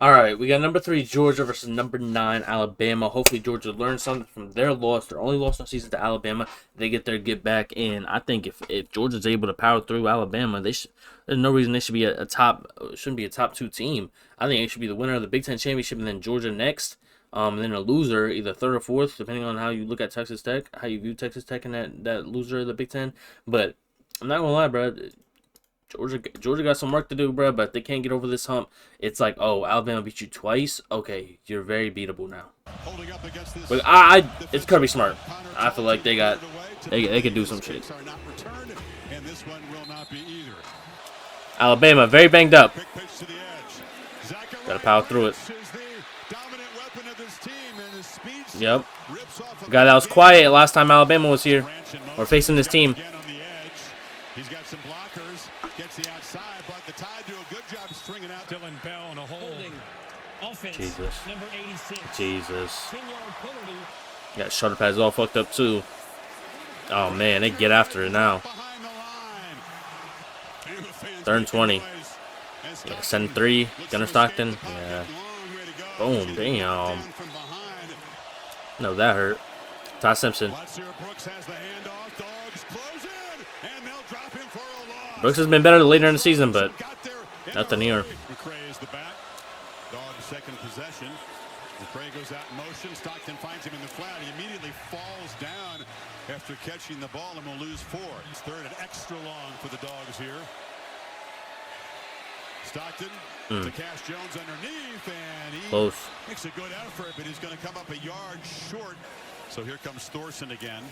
All right, we got number 3 Georgia versus number 9 Alabama. Hopefully Georgia learns something from their loss. Their only loss in the season to Alabama. They get their get back in. I think if Georgia's able to power through Alabama, there's no reason they should be a top shouldn't be a top 2 team. I think it should be the winner of the Big Ten championship and then Georgia next. And then a loser, either third or fourth, depending on how you look at Texas Tech, how you view Texas Tech and that loser of the Big Ten. But I'm not gonna lie, bro. Georgia got some work to do, bro, but if they can't get over this hump, it's like, oh, Alabama beat you twice. Okay, you're very beatable now. But it's Kirby Smart. I feel like they could do some shit. Alabama very banged up. Gotta power through it. Yep. Guy that was quiet last time Alabama was here or facing this team. He's got some blockers, gets the outside, but the Tide do a good job stringing out Dylan Bell in a holding offense. Jesus. Number 86. Jesus. Got shoulder pads all fucked up too. Oh man, they get after it now. 3rd and 20. Yeah, send 3. Gunner Stockton. Yeah. Boom. Damn. No, that hurt. Ty Simpson. Brooks has been better later in the season, but nothing here. Dog's second possession. McCray goes out in motion. Stockton finds him in the flat. He immediately falls down after catching the ball and will lose 4. He's 3rd and extra long for the Dogs here. Stockton to Cash Jones underneath, and he makes a good effort, but he's going to come up a yard short. So here comes Thorson again.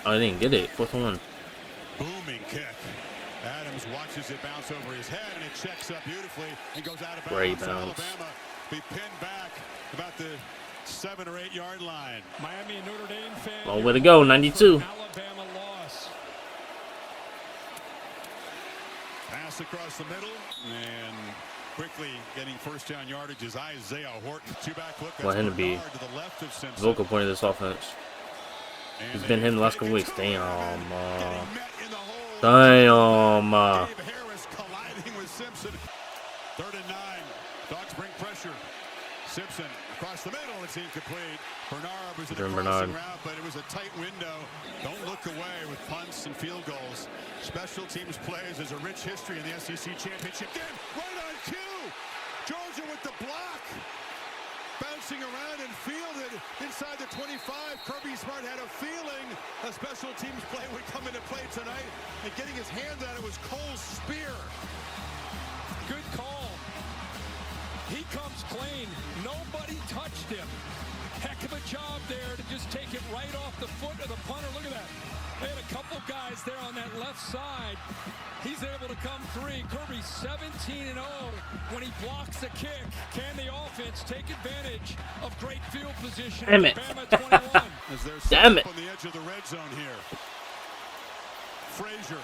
Oh, I didn't get it. 4th and 1. Booming kick. Adams watches it bounce over his head, and it checks up beautifully and goes out of bounds. Great bounce. Alabama be pinned back about the 7 or 8 yard line. Miami and Notre Dame fan. Long way to go, 92. Alabama loss. Pass across the middle, and quickly getting first down yardage is Isaiah Horton. 2-back look. Want him to be to the left of Simpson. vocal point of this offense. He's been him the last couple weeks. Damn. Damn. Dave Harris colliding with Simpson. 3rd and 9. Dogs bring pressure. Simpson across the middle. It's incomplete. Bernard was in a crossing route, but it was a tight window. Don't look away with punts and field goals. Special teams plays is a rich history in the SEC championship game. Right on cue. Georgia with the block. Bouncing around and fielded inside the 25. Kirby Smart had a feeling a special teams play would come into play tonight, and getting his hand on it was Cole's spear. Good call. He comes clean. Nobody touched him. Heck of a job there to just take it right off the foot of the punter. Look at that. They had a couple guys there on that left side. He's able to come free. Kirby 17-0 when he blocks the kick. Can the offense take advantage of great field position? Damn it. Damn it. On the edge of the red zone here. Frazier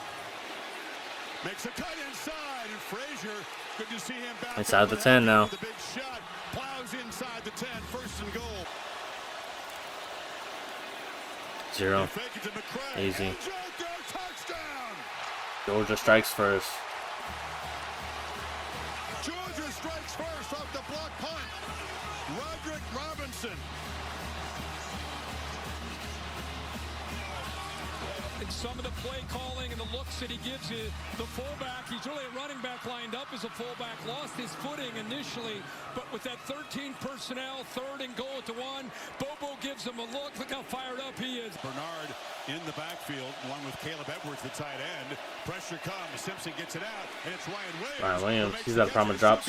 makes a cut inside, and Frazier, good to see him back inside the 10 now. The big shot plows inside the 10, 1st and goal. 0. Easy. Georgia strikes first. Georgia strikes first off the block punt. Roderick Robinson. And some of the play calling and the looks that he gives you, the fullback, he's really a running back lined up as a fullback, lost his footing initially, but with that 13 personnel, 3rd and goal at the 1, Bobo gives him a look. Look how fired up he is. Bernard in the backfield, along with Caleb Edwards, the tight end. Pressure comes, Simpson gets it out, and it's Ryan Williams. Ryan Williams, he's got proper drops.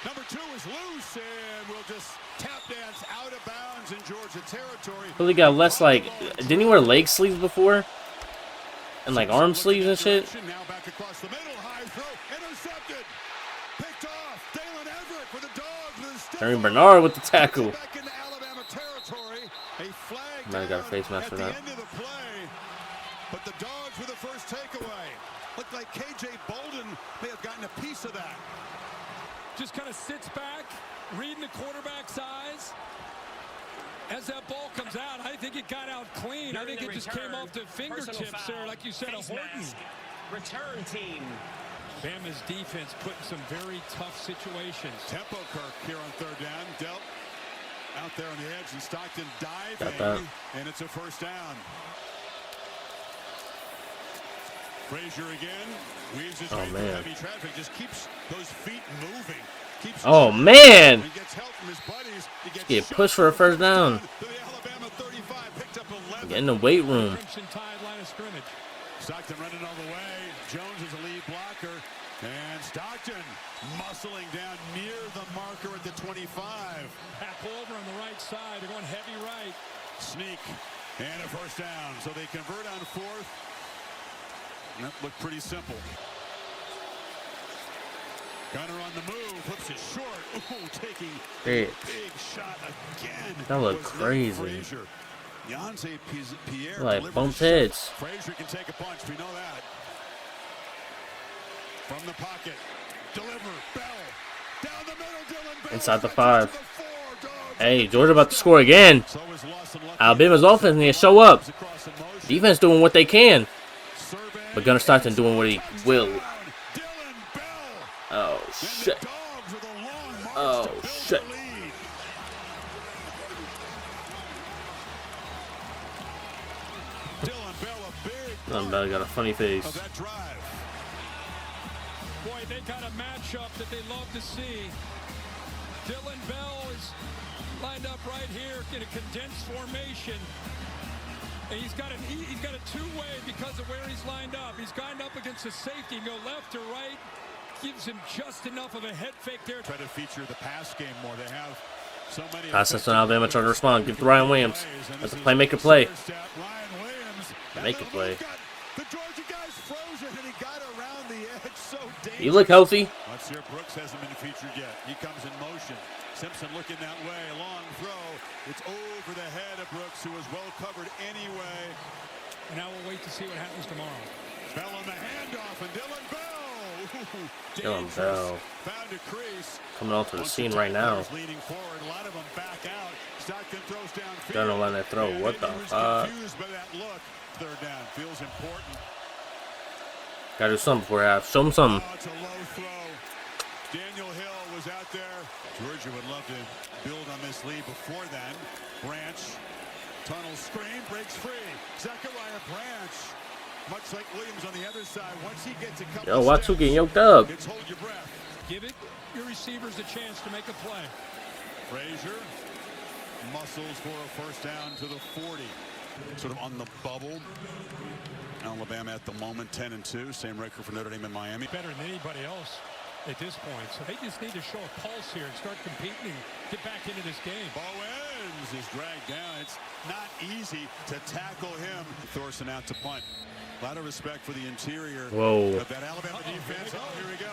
Number 2 is loose, and we'll just tap dance out of bounds in Georgia territory. Really got less like, didn't he wear leg sleeves before? And like arm sleeves and shit? Now back across the middle, high throw, intercepted. Picked off. Dalen Everett for the Dogs. Henry Bernard with the tackle. Back into Alabama territory. A flag Might have got a face mask for that. end of the play, but the Dogs were the first takeaway. Looked like KJ Bolden may have gotten a piece of that. Just kind of sits back, reading the quarterback's eyes. As that ball comes out, I think it got out clean. I think it just came off the fingertips there, like you said, a Horton. Return team. Bama's defense put in some very tough situations. Tempo Kirk here on third down. Dealt out there on the edge, and Stockton diving, and it's a first down. Frazier again. Weaves his way through heavy traffic. Just keeps those feet moving. Oh, man. Gets help from his buddies. He Get pushed for a first down. To the Alabama 35. Picked up 11. Get in the weight room. Stockton running all the way. Jones is a lead blocker. And Stockton muscling down near the marker at the 25. Back over on the right side. They're going heavy right. Sneak. And a first down. So they convert on fourth. And that looked pretty simple. Gunner on the move. Flips it short. Ooh, taking a big shot again. That looked crazy. Pierre like bumped heads. Frazier can take a punch. We know that. From the pocket. Deliver. Bell. Down the middle. Dylan Bell. Inside the 5. Hey, Georgia about to score again. Alabama's offense needs to show up. Defense doing what they can. But Gunner Stockton doing what he will. Oh, shit. Oh, shit. Dylan Bell got a funny face. Boy, they got a matchup that they love to see. Dylan Bell is lined up right here in a condensed formation. And he's got a two-way because of where he's lined up. He's lined up against the safety, go left or right. Gives him just enough of a head fake there. Try to feature the pass game more. They have so many. Pass that's on Alabama trying to respond. Give it to Ryan Williams. That's a playmaker play. Make a play. The Georgia guy's frozen and he got around the edge. So dangerous. You look healthy. Let's hear Brooks hasn't been featured yet. He comes in motion. Simpson looking that way. A long throw. It's over the head of Brooks, who was well covered anyway. And now we'll wait to see what happens tomorrow. Bell on the handoff, and Dylan Bell. Dylan Bell. Found a crease. Coming onto the scene right now. Leaning forward. A lot of them back out. Stockton throws downfield. Don't let that throw. What the fuck? Confused by that look. Third down. Feels important. Gotta do something before half. Show him something. Oh, it's a low throw. Daniel Hill was out there. Georgia would love to build on this lead before then. Branch. Tunnel screen. Breaks free. Zechariah Branch. Much like Williams on the other side. Once he gets a couple Yo, Watu getting yoked up. It's hold your breath. Give it your receivers a chance to make a play. Frazier. Muscles for a first down to the 40. Sort of on the bubble. Alabama at the moment 10-2. Same record for Notre Dame and Miami. Better than anybody else at this point. So they just need to show a pulse here and start competing and get back into this game. Bowens is dragged down. It's not easy to tackle him. Thorson out to punt. A lot of respect for the interior of that Alabama defense. Oh, here we go.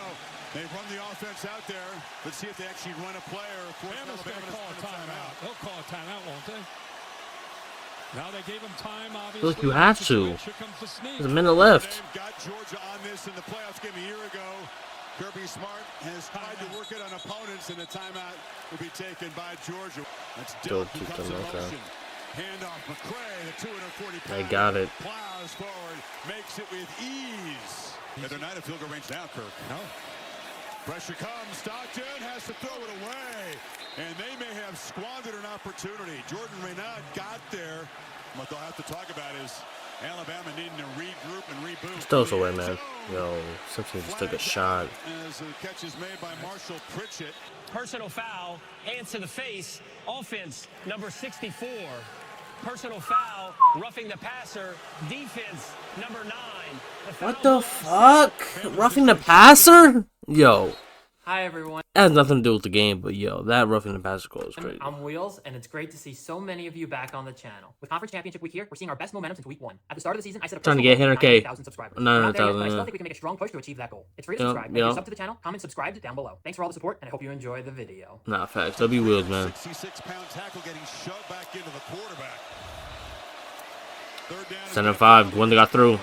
They run the offense out there. Let's see if they actually run a play or force Alabama to call a timeout. They'll call a timeout, won't they? Now they gave him time, obviously. Look, you have to. There's a minute left. Got Georgia on this in the playoffs game a year ago. Kirby Smart has tried to work it on opponents, and the timeout will be taken by Georgia. That's Dillon who comes in motion. Handoff McCray, the 240 pound. They got it. Plows forward, makes it with ease. They're not at field goal range now, Kirk. No. Pressure comes. Stockton has to throw it away. And they may have squandered an opportunity. Jordan Renaud got there. What they'll have to talk about is Alabama needing to regroup and reboot. Throw us away, man. Yo, Simpson just took a shot. As the catch is made by Marshall Pritchett. Personal foul, hands to the face, offense number 64. Personal foul, roughing the passer, defense number 9. What the fuck? Roughing the passer? Yo. Hi, everyone. It has nothing to do with the game, but yo, that roughing the passer call is crazy. I'm Wheels, and it's great to see so many of you back on the channel. With Conference Championship Week here, we're seeing our best momentum since Week 1. At the start of the season, I set a trying to get 100,000 subscribers. No, We're not there yet, but I still think we can make a strong push to achieve that goal. It's free to subscribe. If you're sub to the channel, comment subscribe down below. Thanks for all the support, and I hope you enjoy the video. Nah, facts. W Wheels, man. 66-pound tackle getting shoved back into the quarterback. Third down. Center 5. One that got through.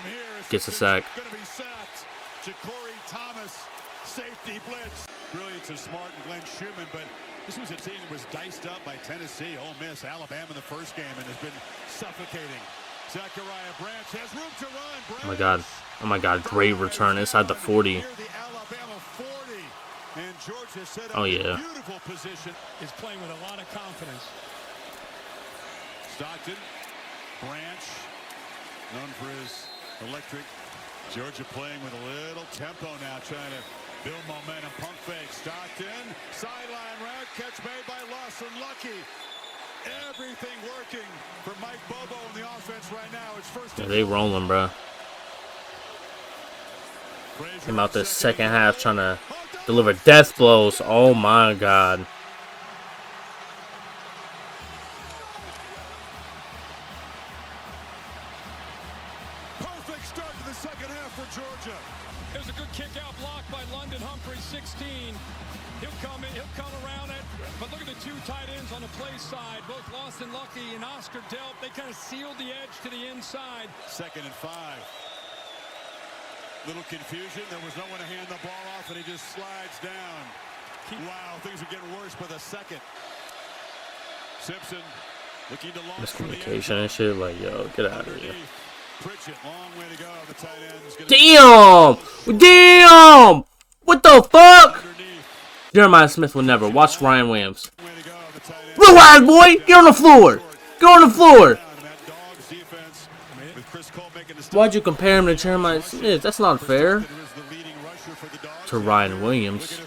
Gets a sack. Going to be sacked. Ja'Cory Thomas, safety blitz. Brilliance of Smart and Glenn Schumann, but this was a team that was diced up by Tennessee, Ole Miss, Alabama in the first game, and has been suffocating. Zachariah Branch has room to run. Oh my God. Oh my God. Great return inside the 40. Near the Alabama 40. And Georgia set up Oh, yeah. a beautiful position. Is playing with a lot of confidence. Stockton, Branch, known for his electric. Georgia playing with a little tempo now, trying to build momentum. Pump fake. Stockton, sideline route, catch made by Lawson Lucky. Everything working for Mike Bobo in the offense right now. It's first. Yeah, they rolling, bro. Came out this second half trying to deliver death blows. Oh my God. Perfect start to the second half for Georgia. There's a good kick out block by London Humphrey, 16. He'll come in, he'll come around it. But look at the two tight ends on the play side. Both Lawson Lucky and Oscar Delp. They kind of sealed the edge to the inside. 2nd and 5. Little confusion. There was no one to hand the ball off, and he just slides down. Wow, things are getting worse by the second. Simpson looking to launch for the Miscommunication and shit. Like, yo, get out of here. Pritchett, long way to go. The tight end's gonna Damn! What the fuck? Jeremiah Smith will never. Watch Ryan Williams. Relax, boy. Get on the floor. Get on the floor. Why'd you compare him to Jeremiah Smith? That's not fair. To Ryan Williams.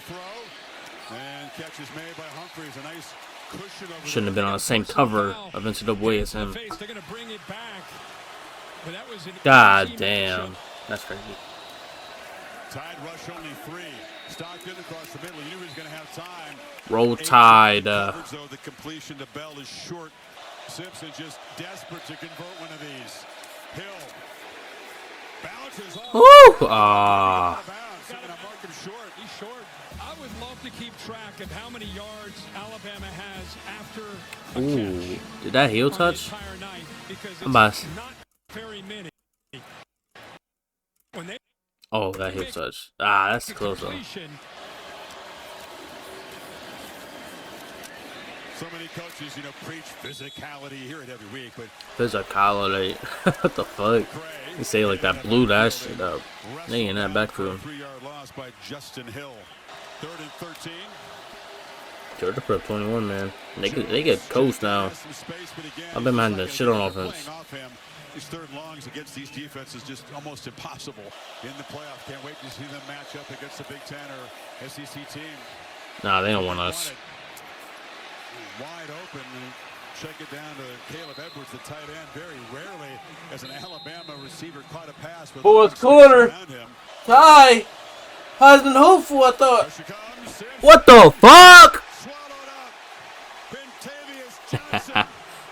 Shouldn't have been on the same cover of NCAA as him. God damn. That's crazy. Tide rush only 3. Stockton across the middle. He knew he was going to have time. Roll Tide. The completion to Bell is short. Simpson just desperate to convert one of these. Hill bounces off. Woo! Ah. He's short. I would love to keep track of how many yards Alabama has after a Ooh. catch. Did that heel touch? Because I'm about. not very many. When they Oh, that heel touch. Ah, that's close though. So many coaches, preach physicality, hear it every week, but Physicality. What the fuck? You say it like that, blew that shit up. They ain't that backfield. 3-yard loss by Justin Hill. 3rd and 13. Georgia put up 21, man. They get coast now. I've been behind the shit on offense. These 3rd longs against these defenses just almost impossible in the playoff. Can't wait to see them match up against the Big Ten or SEC team. Nah, they don't want us. Wide open and check it down to Caleb Edwards, the tight end. Very rarely as an Alabama receiver caught a pass. With Fourth quarter. Ty. Heisman hopeful, I thought. What the fuck?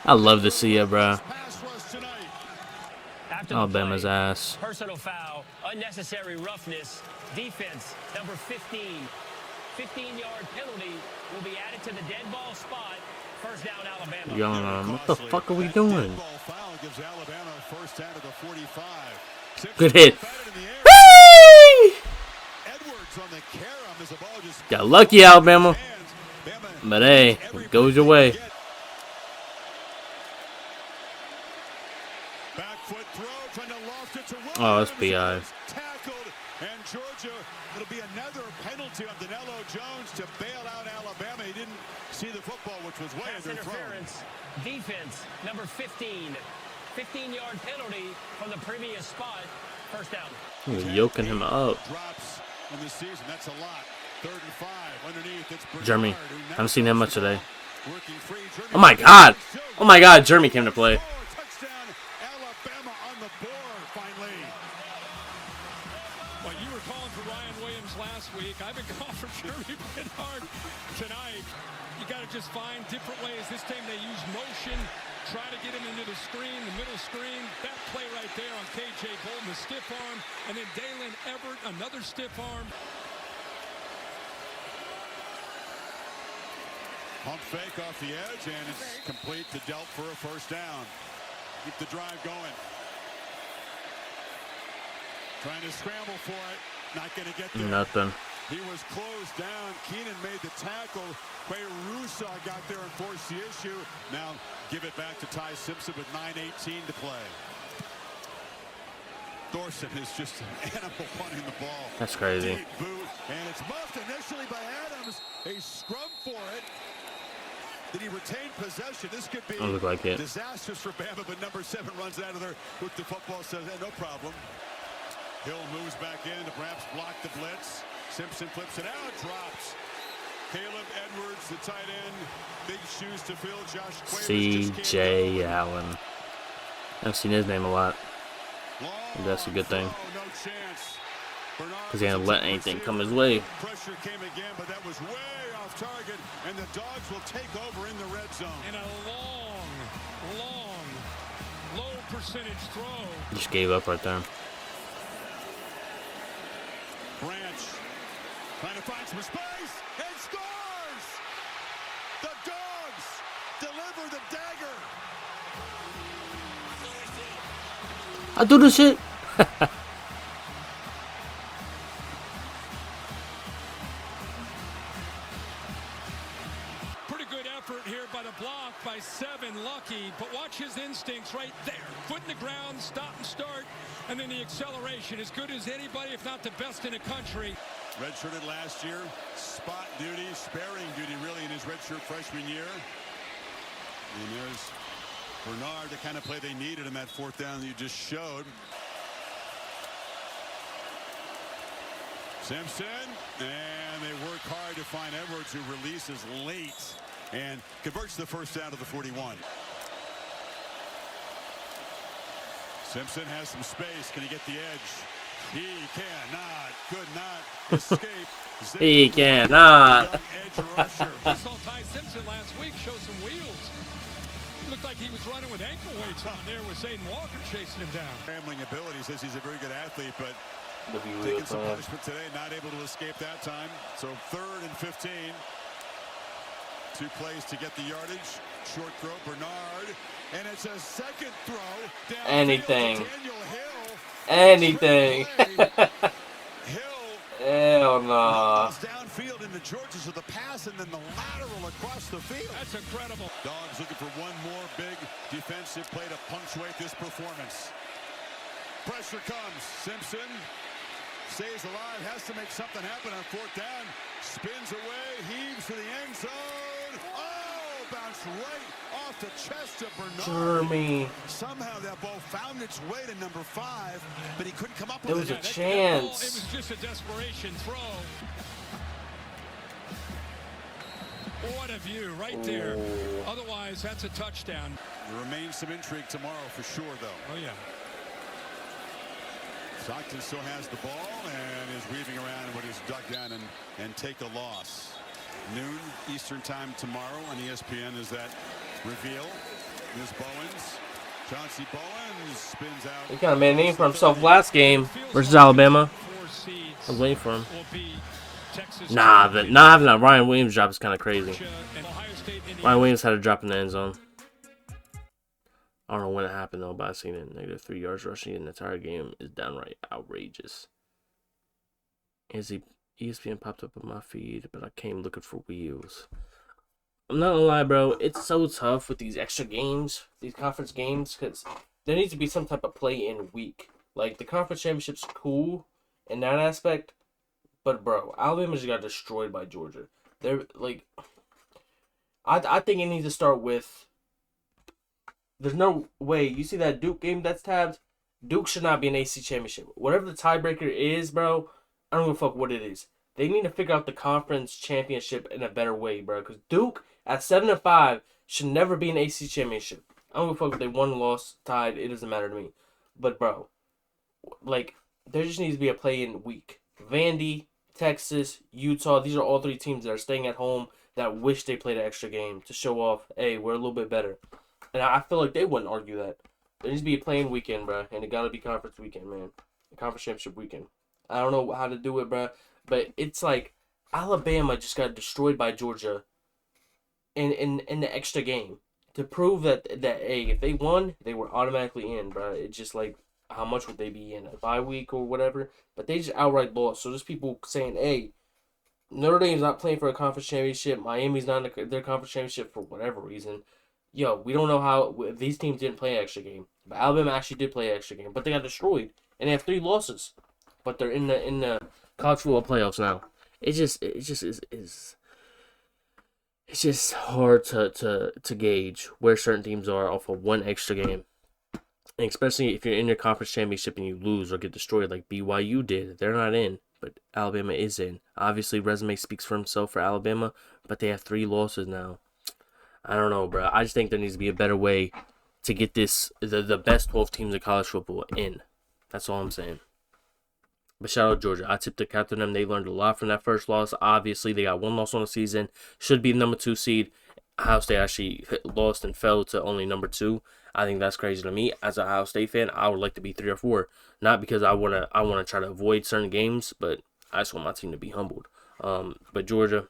I love to see it, bro. Alabama's ass. Personal foul, unnecessary roughness, defense, number 15. 15-yard penalty will be added to the dead ball spot. First down, Alabama. Yelling at him. What the fuck are we doing? Good hit. Hey! Got lucky, Alabama. But hey, it goes your way. Oh, that's BI. And Georgia, it'll be another penalty on Danilo Jones to bail out Alabama. He didn't see the football, which was way interference. Defense, number 15. 15-yard penalty from the previous spot. First down. He's yoking him up. Drops in the season. That's a lot. 3rd and 5. Underneath, it's Jeremy. I haven't seen him much today. Oh my God. Oh my God. Jeremy came to play. Touchdown, Alabama on the board, finally. Well, you were calling for Ryan Williams last week. I've been calling for Jeremy Bernard tonight. You got to just find different ways. This time they use motion, try to get him into the screen, the middle screen. That play right there on K.J. Bolden, the stiff arm. And then Dalen Everett, another stiff arm. Pump fake off the edge, and it's complete to Delp for a first down. Keep the drive going. Trying to scramble for it. Not going to get there. Nothing. He was closed down. Keenan made the tackle. Quay Russo got there and forced the issue. Now give it back to Ty Simpson with 9:18 to play. Thorson is just an animal punting the ball. That's crazy. Deep boot, and it's muffed initially by Adams. A scrum for it. Did he retain possession? This could be look like it. Disastrous for Bama, but number 7 runs out of there with the football, says, no problem. Hill moves back in to perhaps block the blitz. Simpson flips it out, drops. Caleb Edwards, the tight end, big shoes to fill. Josh Quavers C.J. Allen. I've seen his name a lot. Long That's a good thing. no chance. Because he didn't let anything come his way. Pressure came again, but that was way off target, and the Dogs will take over in the red zone. And a long, low percentage throw. Just gave up right there. Branch trying to find some space and scores! The Dogs deliver the dagger. I do this shit. Pretty good effort here by the block by 7, Lucky, but watch his instincts right there. Foot in the ground, stop and start, and then the acceleration. As good as anybody, if not the best in the country. Redshirted last year, spot duty, sparing duty really in his redshirt freshman year. And there's Bernard, the kind of play they needed in that 4th down that you just showed. Simpson, and they work hard to find Edwards, who releases late and converts the first down to the 41. Simpson has some space. Can he get the edge? He cannot, could not escape. He cannot. Edge rusher. I saw Ty Simpson last week show some wheels. Looked like he was running with ankle weights on there with Zayden Walker chasing him down. Scrambling ability, says he's a very good athlete, but taking some punishment today, not able to escape that time. So 3rd and 15. 2 plays to get the yardage. Short throw, Bernard, and it's a second throw. Anything. Daniel Hill. Anything. Hill. Hell nah. Downfield into Georgia, so the pass and then the lateral across the field. That's incredible. Dogs looking for one more big defensive play to punctuate this performance. Pressure comes. Simpson stays alive, has to make something happen on 4th down. Spins away, heaves to the end zone. Oh, bounced right off the chest of Bernard. Jeremy. Somehow that ball found its way to number 5, but he couldn't come up with There was it. a chance. It was just a desperation throw. What a view right there. Ooh. Otherwise, that's a touchdown. There remains some intrigue tomorrow for sure, though. Oh, yeah. Stockton still has the ball and is weaving around what is duck down and take a loss. Noon Eastern time tomorrow on ESPN is that reveal. Ms. Bowens. Chauncey Bowens spins out. He kind of made a name for himself last game versus Alabama. I was waiting for him. Nah, not having that Ryan Williams drop is kind of crazy. Ryan Williams had a drop in the end zone. I don't know when it happened though, but I seen it. Negative 3 yards rushing in the entire game is downright outrageous. ESPN popped up on my feed, but I came looking for wheels. I'm not gonna lie, bro. It's so tough with these extra games, these conference games, because there needs to be some type of play-in week. Like, the conference championship's cool in that aspect, but, bro, Alabama just got destroyed by Georgia. They're, like, I think it needs to start with, there's no way. You see that Duke game that's tabbed? Duke should not be an AC championship. Whatever the tiebreaker is, bro, I don't give a fuck what it is. They need to figure out the conference championship in a better way, bro. Because Duke, at 7-5, should never be an AC championship. I don't give a fuck if they won, lost, tied. It doesn't matter to me. But, bro, like, there just needs to be a play-in week. Vandy, Texas, Utah, these are all 3 teams that are staying at home that wish they played an extra game to show off, hey, we're a little bit better. And I feel like they wouldn't argue that. There needs to be a playing weekend, bro. And it got to be conference weekend, man. Conference championship weekend. I don't know how to do it, bro. But it's like Alabama just got destroyed by Georgia in the extra game. To prove that hey, if they won, they were automatically in, bro. It's just like, how much would they be in? A bye week or whatever? But they just outright lost. So there's people saying, hey, Notre Dame's not playing for a conference championship. Miami's not in their conference championship for whatever reason. Yo, we don't know how these teams didn't play an extra game. But Alabama actually did play an extra game. But they got destroyed. and they have 3 losses, but they're in the college football playoffs now. It's just hard to gauge where certain teams are off of one extra game. And especially if you're in your conference championship and you lose or get destroyed like BYU did. They're not in, but Alabama is in. Obviously, resume speaks for himself for Alabama, but they have 3 losses now. I don't know, bro. I just think there needs to be a better way to get the best 12 teams in college football in. That's all I'm saying. But shout out Georgia. I tipped the cap to them. They learned a lot from that first loss. Obviously, they got 1 loss on the season. Should be the number 2 seed. Ohio State actually lost and fell to only number 2. I think that's crazy to me. As an Ohio State fan, I would like to be 3 or 4. Not because I wanna try to avoid certain games, but I just want my team to be humbled. But Georgia,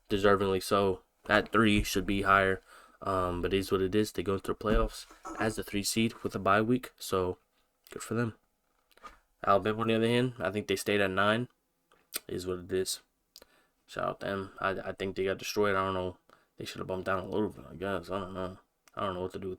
deservingly so. At 3 should be higher. But it is what it is. They go into the playoffs as the 3 seed with a bye week. So good for them. Alabama, on the other hand, I think they stayed at 9. It is what it is. Shout out to them. I think they got destroyed. I don't know. They should have bumped down a little bit, I guess. I don't know. I don't know what to do with